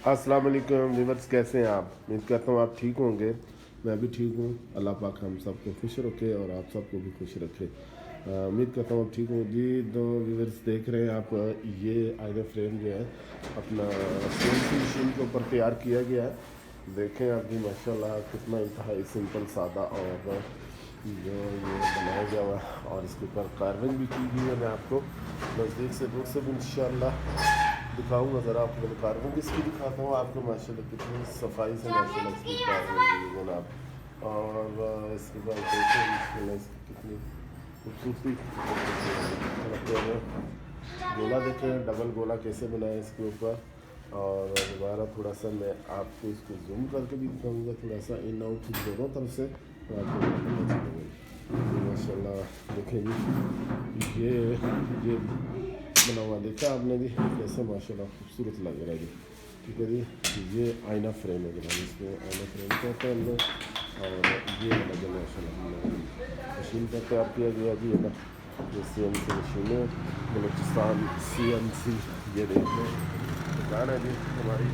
अस्सलाम वालेकुम व्यूअर्स, कैसे हैं आप? उम्मीद करता हूँ आप ठीक होंगे। मैं भी ठीक हूँ। अल्लाह पाक हम सबको खुश रखे और आप सबको भी खुश रखे। उम्मीद करता हूँ आप ठीक हों जी। तो व्यूअर्स देख रहे हैं आप, ये आईना फ्रेम जो है अपना सीएनसी मशीन के ऊपर तैयार किया गया है। देखें आप भी माशाल्लाह कितना इंतहाई सिंपल सादा और जो ये बनाया गया हुआ है, और इसके ऊपर कार्विंग भी की गई है। मैं आपको नज़दीक से दूर से भी इंशाल्लाह दिखाऊंगा, ज़रा आपको मैं कार्विंग इसकी दिखाता हूँ आपको। माशाल्लाह कितनी सफाई से माशाल्लाह इसकी कार्विंग की है जनाब। और इसके बाद देखें माशाल्लाह इसकी कितनी खूबसूरती। गोला देखें, डबल गोला कैसे बनाया इसके ऊपर। और दोबारा थोड़ा सा मैं आपको इसको जूम करके भी दिखाऊंगा, थोड़ा सा इन आउट दोनों तरफ से, तो आपको पता चलेगा। माशाल्लाह देखें जी, ये बना हुआ देखा आपने जी कैसे माशाल्लाह खूबसूरत लग रहा है जी। ठीक है जी, ये आईना फ्रेम है जनाब, इसमें आईना फ्रेम कहते हैं हम लोग। और ये वाला जो माशाल्लाह हम लोग मशीन पर तैयार किया गया जी, है ना। ये CNC मशीन है, बलूचिस्तान CNC। ये देख लें दुकान है जी हमारी।